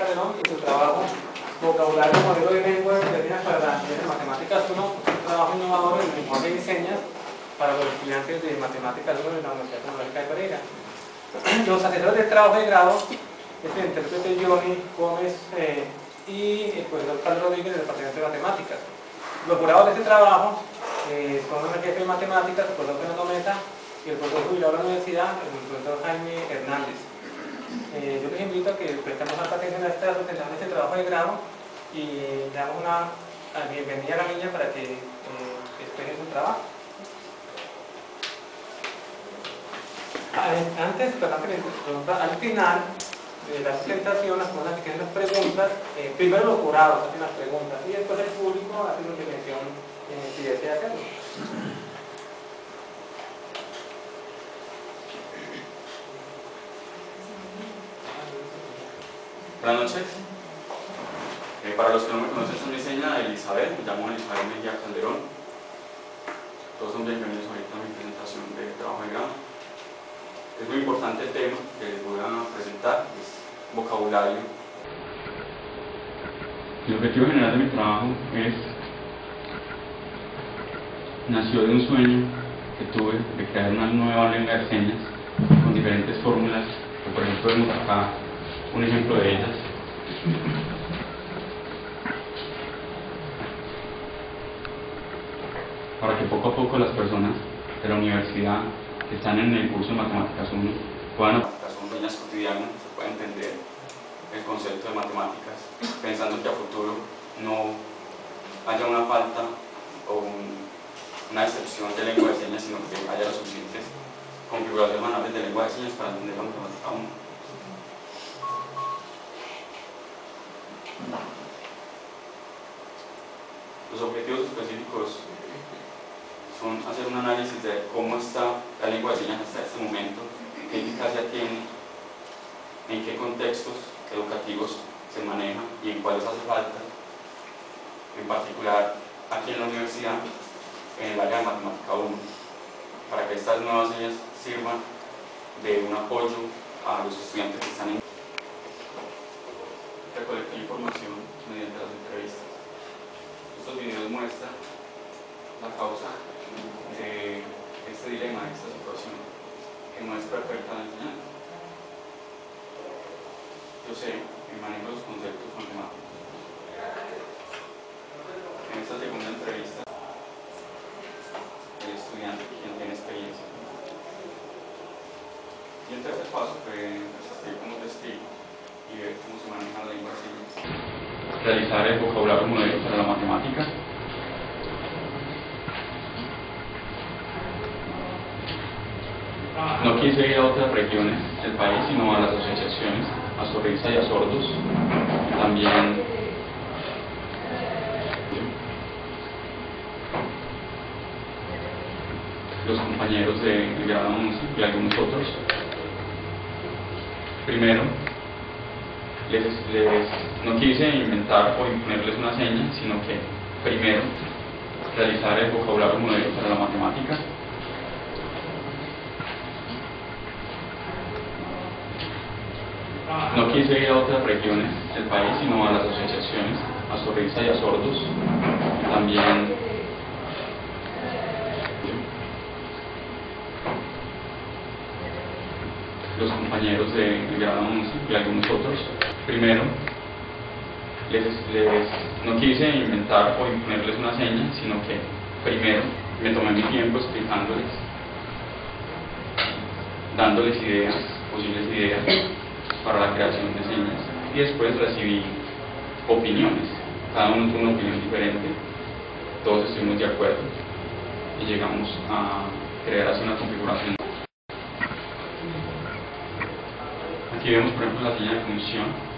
Calderón en su trabajo Vocabulario, Modelo de Lengua y Líneas para las Matemáticas 1, un trabajo innovador en lenguaje y señas para los estudiantes de Matemáticas 1 de la Universidad Tecnológica de Pereira. Los asesores de trabajo de grado es el intérprete Johnny Gómez y el profesor Carlos Rodríguez del Departamento de Matemáticas. Los jurados de este trabajo son el jefe de Matemáticas, el profesor Fernando Mesa, y el profesor jubilado de la universidad, el profesor Jaime Hernández. Yo les invito a que prestemos más atención a este trabajo de grado y le damos una bienvenida a la niña para que exprese su trabajo. Al final de la presentación, hacen las preguntas, primero los jurados hacen las preguntas y después el público hace una intervención si desea hacerlo. Buenas noches. Para los que no me conocen, soy mi seña Elizabeth, me llamo Elizabeth Mejía Calderón. Todos son bienvenidos ahorita a mi presentación de trabajo de grado. Es muy importante el tema que les voy a presentar, es vocabulario. El objetivo general de mi trabajo nació de un sueño que tuve de crear una nueva lengua de señas con diferentes fórmulas, que por ejemplo vemos acá un ejemplo de ellas. Para que poco a poco las personas de la universidad que están en el curso de Matemáticas 1 puedan son señas cotidianas, se pueda entender el concepto de matemáticas, pensando que a futuro no haya una falta o una excepción de lengua de señas, sino que haya las suficientes configuraciones manuales de lengua de señas para entender la matemática 1. Los objetivos específicos son hacer un análisis de cómo está la lengua de señas hasta este momento, qué eficacia tiene, en qué contextos educativos se maneja y en cuáles hace falta, en particular aquí en la universidad, en el área de Matemática 1, para que estas nuevas señas sirvan de un apoyo a los estudiantes que están en recolectar información mediante las entrevistas. Estos videos muestran la causa de este dilema, de esta situación, que no es perfecta la enseñanza. Yo sé que manejo los conceptos matemáticos. En esta segunda entrevista, el estudiante quien tiene experiencia. Y el tercer paso fue asistir como testigo y ver cómo se maneja la lengua de señas. Realizar el vocabulario modelo para la matemática. No quise ir a otras regiones del país, sino a las asociaciones, a Sorrisa y a Sordos. También los compañeros de grado 11 y algunos otros. Primero, no quise inventar o imponerles una seña, sino que primero realizar el vocabulario modelo para la matemática. No quise ir a otras regiones del país, sino a las asociaciones, a Sorrisa y a Sordos. También los compañeros de grado 11 y algunos otros. Primero, no quise inventar o imponerles una seña, sino que primero me tomé mi tiempo explicándoles, dándoles ideas, posibles ideas para la creación de señas, y después recibí opiniones. Cada uno tuvo una opinión diferente, todos estuvimos de acuerdo y llegamos a crear así una configuración. Aquí vemos por ejemplo la seña de función.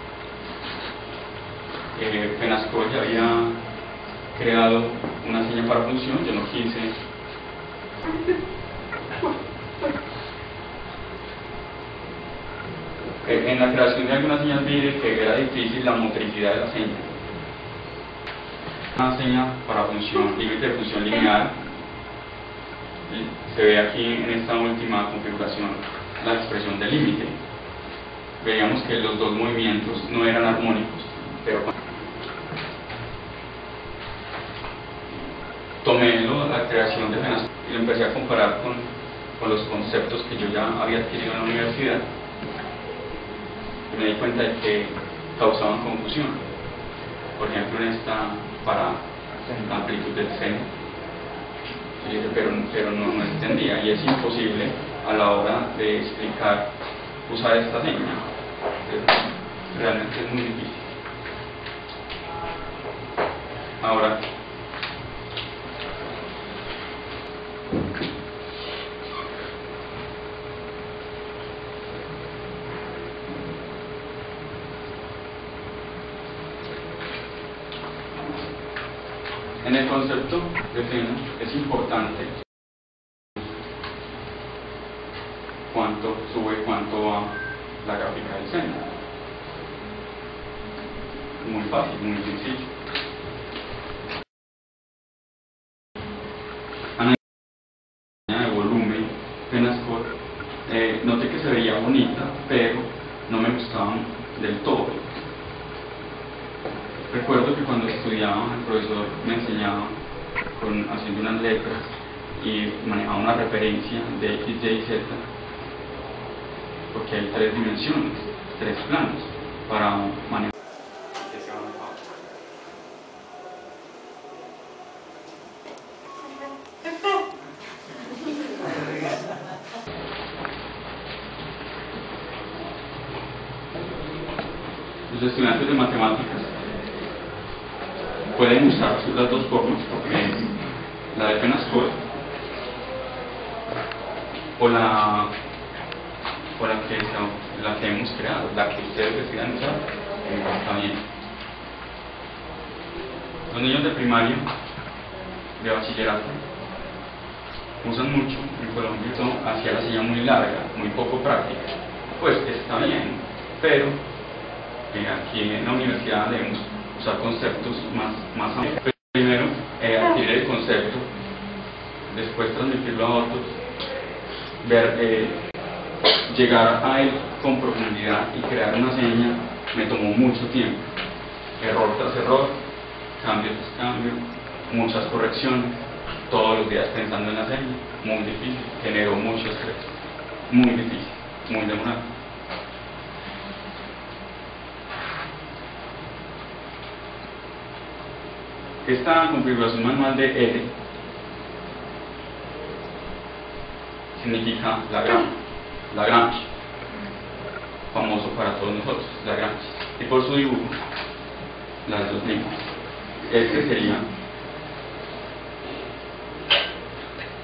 Penasco ya había creado una seña para función, yo no quise. En la creación de algunas señas vi que era difícil la motricidad de la seña. Una seña para función, límite de función lineal. Se ve aquí en esta última configuración la expresión de límite. veíamos que los dos movimientos no eran armónicos, pero tomé la creación de Fenascoy y lo empecé a comparar con los conceptos que yo ya había adquirido en la universidad, y me di cuenta de que causaban confusión. Por ejemplo, en esta para la amplitud del seno, y dije, pero no entendía, y es imposible a la hora de explicar usar esta seña. Realmente es muy difícil. Ahora, en el concepto de seno es importante cuánto sube, cuánto va la gráfica del seno. Muy fácil, muy sencillo. De volumen, Fenascoy, noté que se veía bonita, pero no me gustaban del todo. Recuerdo que cuando estudiaba, el profesor me enseñaba haciendo unas letras y manejaba una referencia de X, Y y Z, porque hay 3 dimensiones, 3 planos para manejar. Los estudiantes de matemáticas pueden usar las dos formas, la de Fenascoy o la que hemos creado, la que ustedes decidan usar, está bien. Los niños de primaria, de bachillerato, usan mucho en Colombia hacia la silla muy larga, muy poco práctica. Pues está bien, pero aquí en la universidad debemos usar conceptos más amplios. Primero, adquirir el concepto, después transmitirlo a otros, llegar a él con profundidad y crear una seña me tomó mucho tiempo. Error tras error, cambio tras cambio, muchas correcciones, todos los días pensando en la seña, muy difícil, generó mucho estrés, muy difícil, muy demorado. Esta configuración manual de L significa Lagrange, famoso para todos nosotros, Lagrange, y por su dibujo, las dos líneas. Este sería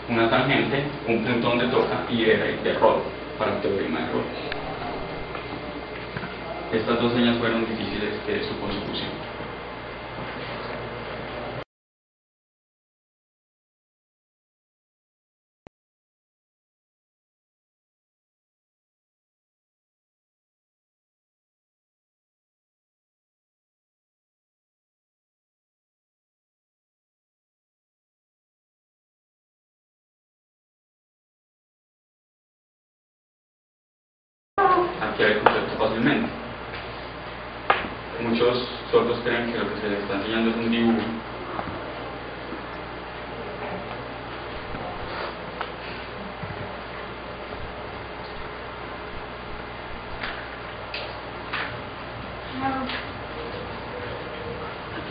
una tangente, un punto donde toca y error, para el teorema de error. Estas dos señas fueron difíciles de su consecución. Adquiere el concepto fácilmente. Muchos sordos creen que lo que se les está enseñando es un dibujo.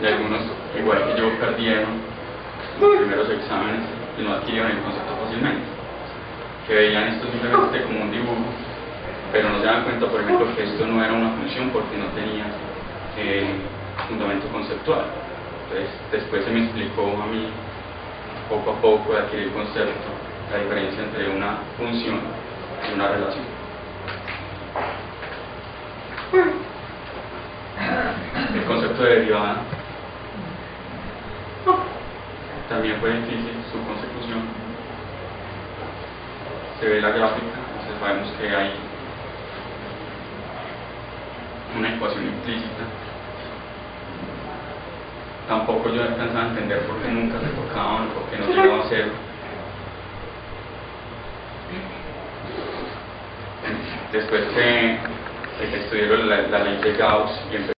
Y algunos, igual que yo, perdieron los primeros exámenes y no adquirieron el concepto fácilmente, que veían esto simplemente como un dibujo, pero no se dan cuenta, por ejemplo, que esto no era una función porque no tenía fundamento conceptual. Entonces, después se me explicó a mí, poco a poco, de adquirir el concepto, la diferencia entre una función y una relación. El concepto de derivada también fue difícil, su consecución. Se ve la gráfica, entonces sabemos que hay una ecuación implícita. Tampoco yo alcanzaba a entender por qué nunca se tocaban, por qué no llegaba a cero. Después que estudiaron la ley de Gauss y